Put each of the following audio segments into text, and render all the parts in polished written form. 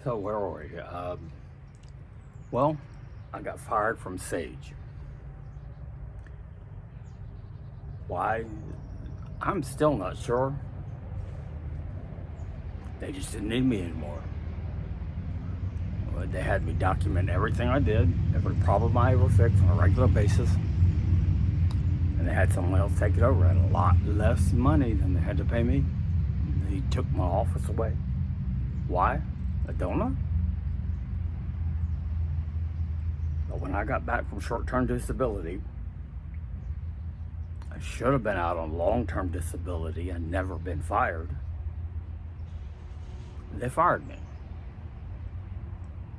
So where were we? Well, I got fired from Sage. Why? I'm still not sure. They just didn't need me anymore. They had me document everything I did, every problem I ever fixed on a regular basis, and they had someone else take it over at a lot less money than they had to pay me. He took my office away. Why? I don't know. But when I got back from short-term disability, I should have been out on long-term disability and never been fired. They fired me.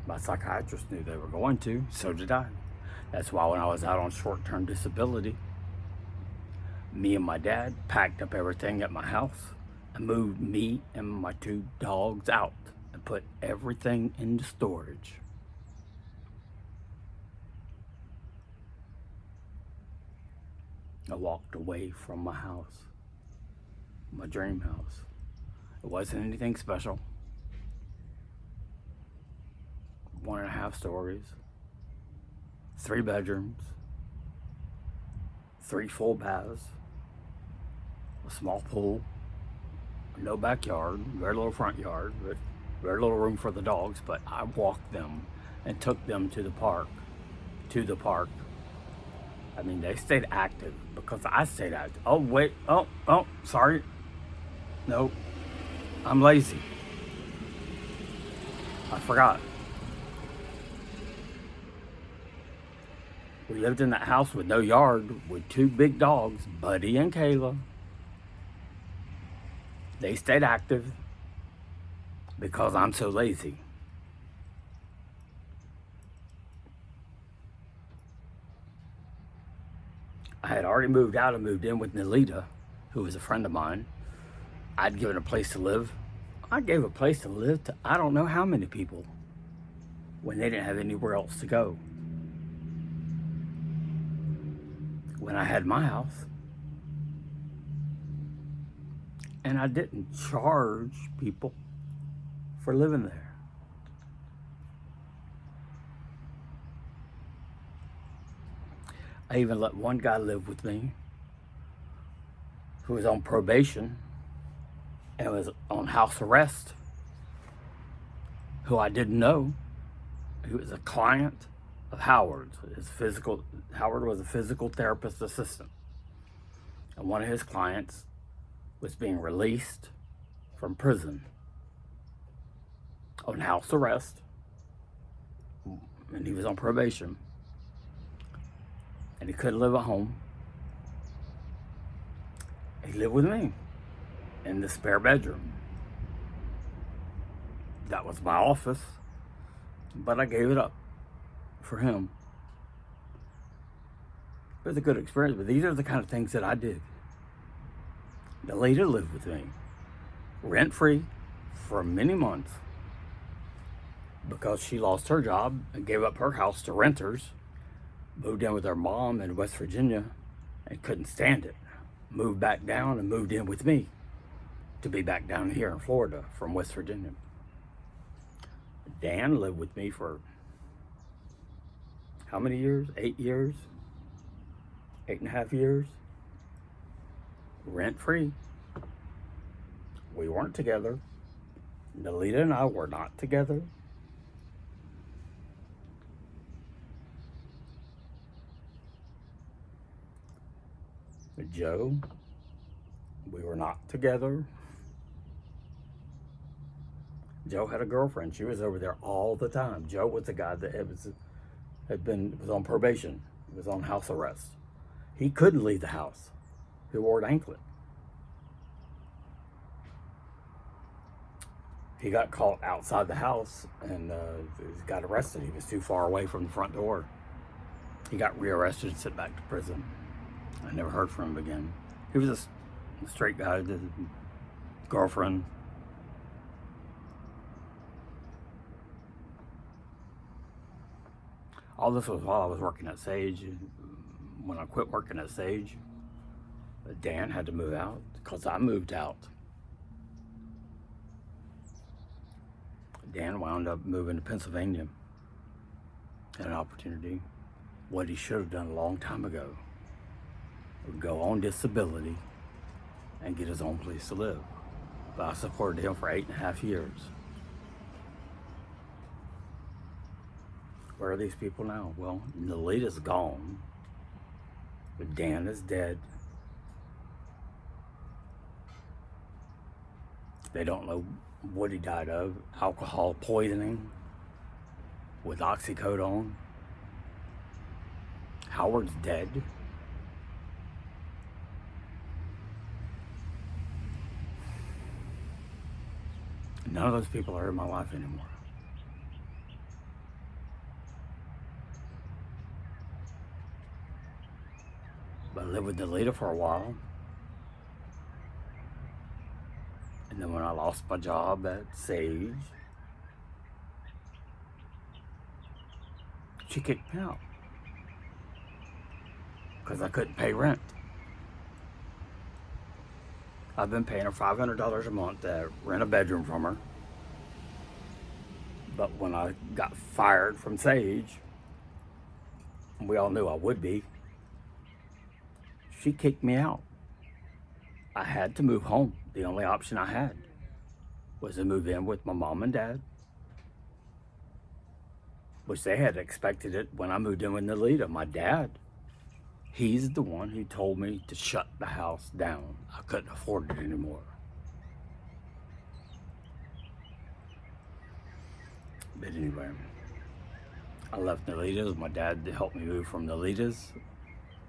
My psychiatrist knew they were going to, so did I. That's why when I was out on short-term disability, me and my dad packed up everything at my house and moved me and my 2 dogs out and put everything into storage. I walked away from my house, my dream house. It wasn't anything special. 1.5 stories, 3 bedrooms, 3 full baths, a small pool, no backyard, very little front yard, but very little room for the dogs. But I walked them and took them to the park. I mean, they stayed active because I stayed active. Oh, wait. Oh, sorry. No, I'm lazy. I forgot. We lived in that house with no yard with 2 big dogs, Buddy and Kayla. They stayed active because I'm so lazy. I had already moved out and moved in with Nalita, who was a friend of mine. I'd given a place to live. I gave a place to live to I don't know how many people when they didn't have anywhere else to go. When I had my house, and I didn't charge people for living there. I even let one guy live with me who was on probation and was on house arrest, who I didn't know. He was a client of Howard's. Howard was a physical therapist assistant. And one of his clients was being released from prison on house arrest, and he was on probation, and he couldn't live at home. He lived with me in the spare bedroom. That was my office, but I gave it up for him. It was a good experience, but these are the kind of things that I did. Nalita lived with me, rent-free, for many months because she lost her job and gave up her house to renters, moved in with her mom in West Virginia and couldn't stand it. Moved back down and moved in with me to be back down here in Florida from West Virginia. Dan lived with me for how many years? 8 years? 8.5 years? Rent-free. We weren't together. Nalita and I were not together. With Joe, we were not together. Joe had a girlfriend. She was over there all the time. Joe was the guy that was on probation. He was on house arrest. He couldn't leave the house. He wore an anklet. He got caught outside the house and got arrested. He was too far away from the front door. He got rearrested and sent back to prison. I never heard from him again. He was a straight guy, his girlfriend. All this was while I was working at Sage. When I quit working at Sage, Dan had to move out because I moved out. Dan wound up moving to Pennsylvania. Had an opportunity. What he should have done a long time ago would go on disability and get his own place to live. But I supported him for 8.5 years. Where are these people now? Well, Nalita's gone, but Dan is dead. They don't know what he died of. Alcohol poisoning with oxycodone. Howard's dead. None of those people are in my life anymore. But I lived with Nalita for a while. And then when I lost my job at Sage, she kicked me out because I couldn't pay rent. I've been paying her $500 a month to rent a bedroom from her. But when I got fired from Sage, we all knew I would be, she kicked me out. I had to move home. The only option I had was to move in with my mom and dad, which they had expected it when I moved in with Nalita. My dad, he's the one who told me to shut the house down. I couldn't afford it anymore. But anyway, I left Nalita's. My dad helped me move from Nalita's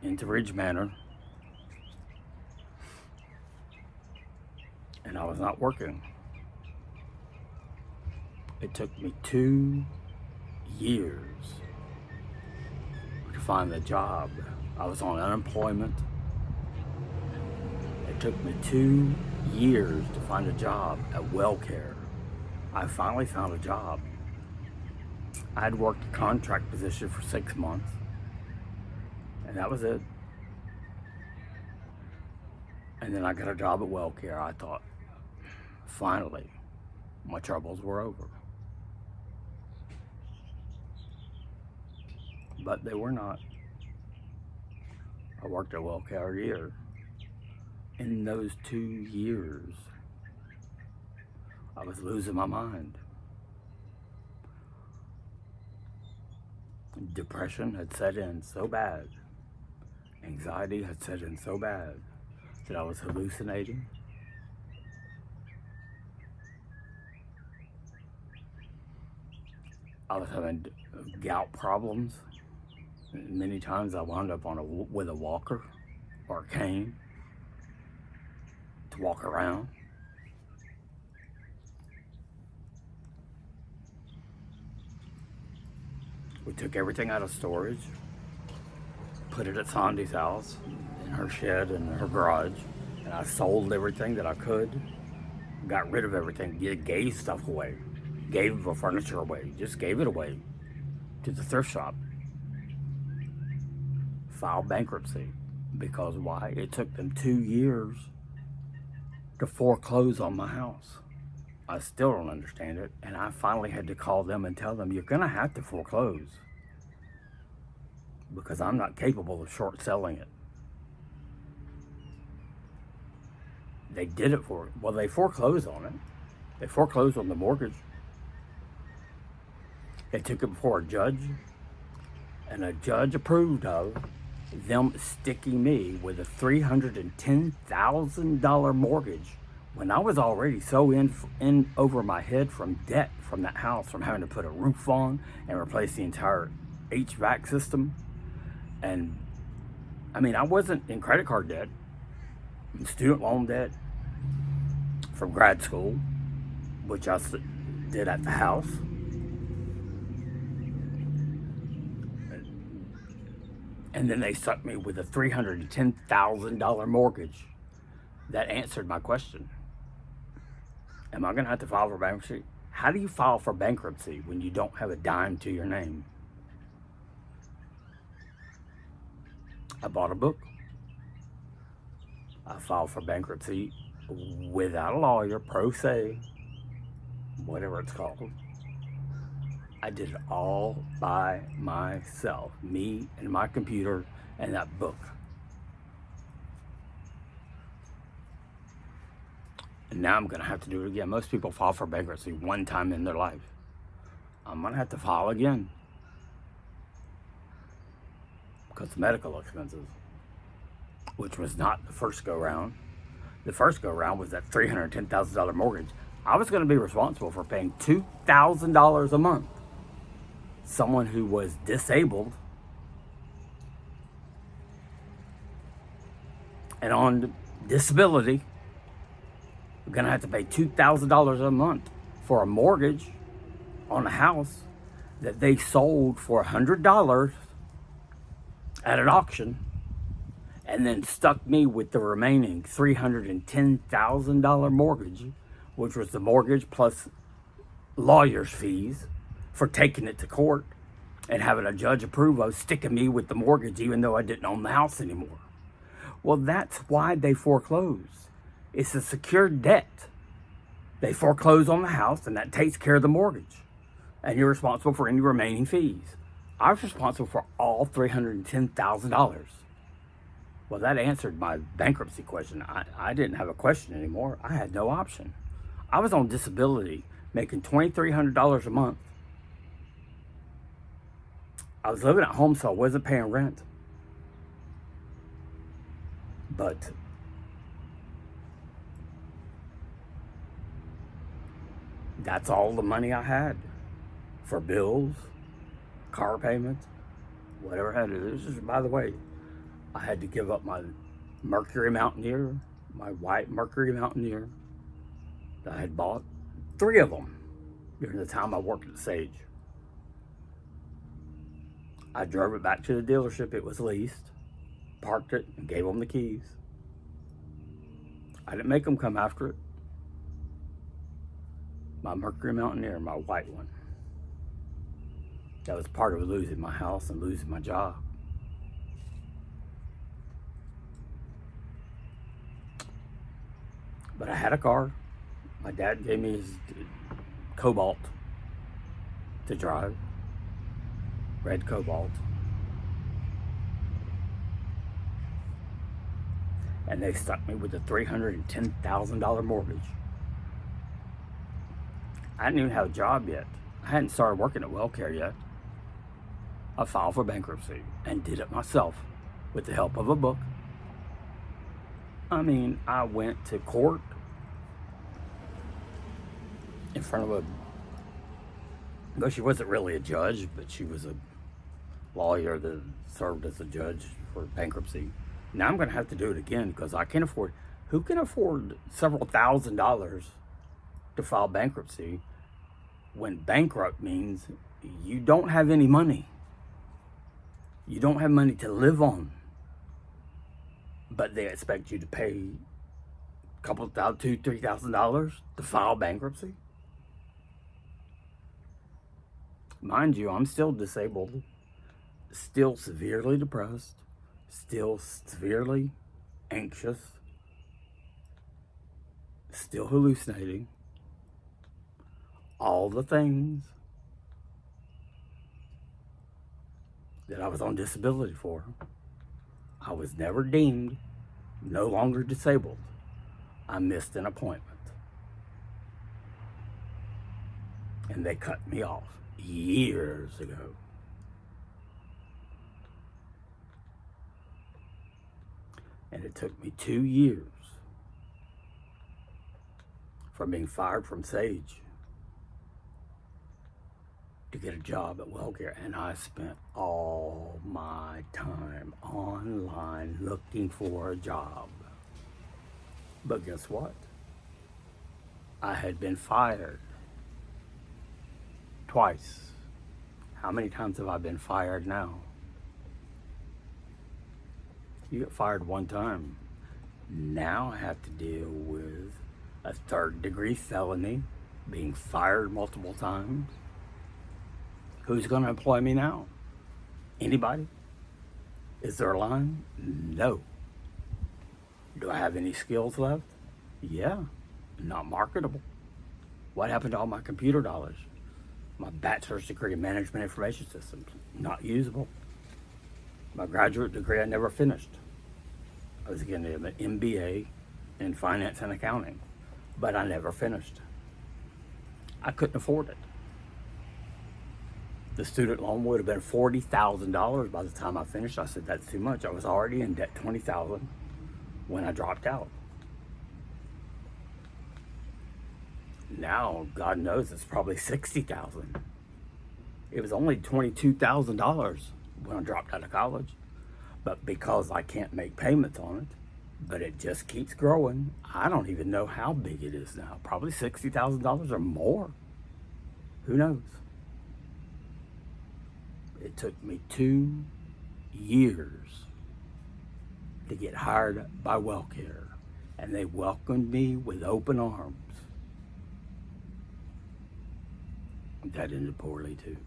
into Ridge Manor. And I was not working. It took me 2 years to find the job. I was on unemployment. It took me 2 years to find a job at WellCare. I finally found a job. I had worked a contract position for 6 months, and that was it. And then I got a job at WellCare. I thought, finally, my troubles were over. But they were not. I worked at WellCare a year. In those 2 years, I was losing my mind. Depression had set in so bad. Anxiety had set in so bad that I was hallucinating. I was having gout problems. Many times I wound up with a walker or a cane to walk around. We took everything out of storage, put it at Sandy's house, in her shed and her garage, and I sold everything that I could, got rid of everything, gave stuff away, gave the furniture away, just gave it away to the thrift shop. Filed bankruptcy. Because why? It took them 2 years to foreclose on my house. I still don't understand it, and I finally had to call them and tell them, you're gonna have to foreclose because I'm not capable of short selling it. They did it they foreclosed on it. They foreclosed on the mortgage. They took it before a judge, and a judge approved of them sticking me with a $310,000 mortgage when I was already so in over my head from debt from that house, from having to put a roof on and replace the entire HVAC system. And I mean, I wasn't in credit card debt, in student loan debt from grad school, which I did at the house. And then they stuck me with a $310,000 mortgage. That answered my question. Am I going to have to file for bankruptcy? How do you file for bankruptcy when you don't have a dime to your name? I bought a book. I filed for bankruptcy without a lawyer, pro se, whatever it's called. I did it all by myself, me and my computer and that book. And now I'm going to have to do it again. Most people file for bankruptcy one time in their life. I'm going to have to file again because of medical expenses, which was not the first go round. The first go round was that $310,000 mortgage. I was going to be responsible for paying $2,000 a month. Someone who was disabled and on disability, we're going to have to pay $2,000 a month for a mortgage on a house that they sold for $100 at an auction, and then stuck me with the remaining $310,000 mortgage, which was the mortgage plus lawyer's fees for taking it to court and having a judge approve of sticking me with the mortgage even though I didn't own the house anymore. Well, that's why they foreclose. It's a secured debt. They foreclose on the house and that takes care of the mortgage. And you're responsible for any remaining fees. I was responsible for all $310,000. Well, that answered my bankruptcy question. I didn't have a question anymore. I had no option. I was on disability, making $2,300 a month. I was living at home, so I wasn't paying rent. But that's all the money I had for bills, car payments, whatever I had to do. This is, by the way, I had to give up my Mercury Mountaineer, my white Mercury Mountaineer that I had bought, 3 of them during the time I worked at Sage. I drove it back to the dealership. It was leased, parked it, and gave them the keys. I didn't make them come after it. My Mercury Mountaineer, my white one. That was part of losing my house and losing my job. But I had a car. My dad gave me his Cobalt to drive. Red Cobalt. And they stuck me with a $310,000 mortgage. I didn't even have a job yet. I hadn't started working at WellCare yet. I filed for bankruptcy and did it myself with the help of a book. I mean, I went to court in front of well, she wasn't really a judge, but she was a lawyer that served as a judge for bankruptcy. Now I'm going to have to do it again because I can't afford, who can afford several $1,000s to file bankruptcy when bankrupt means you don't have any money? You don't have money to live on. But they expect you to pay a couple $2,000, $3,000 to file bankruptcy. Mind you, I'm still disabled, still severely depressed, still severely anxious, still hallucinating. All the things that I was on disability for. I was never deemed no longer disabled. I missed an appointment. And they cut me off years ago. And it took me 2 years from being fired from Sage to get a job at WellCare, and I spent all my time online looking for a job. But guess what? I had been fired twice. How many times have I been fired now? You get fired one time. Now I have to deal with a 3rd-degree felony, being fired multiple times. Who's going to employ me now? Anybody? Is there a line? No. Do I have any skills left? Yeah. Not marketable. What happened to all my computer dollars? My bachelor's degree in management information systems, not usable. My graduate degree, I never finished. I was getting an MBA in finance and accounting, but I never finished. I couldn't afford it. The student loan would have been $40,000 by the time I finished. I said, that's too much. I was already in debt $20,000 when I dropped out. Now, God knows, it's probably $60,000. It was only $22,000 when I dropped out of college. But because I can't make payments on it, but it just keeps growing, I don't even know how big it is now. Probably $60,000 or more. Who knows? It took me 2 years to get hired by WellCare, and they welcomed me with open arms. That ended poorly too.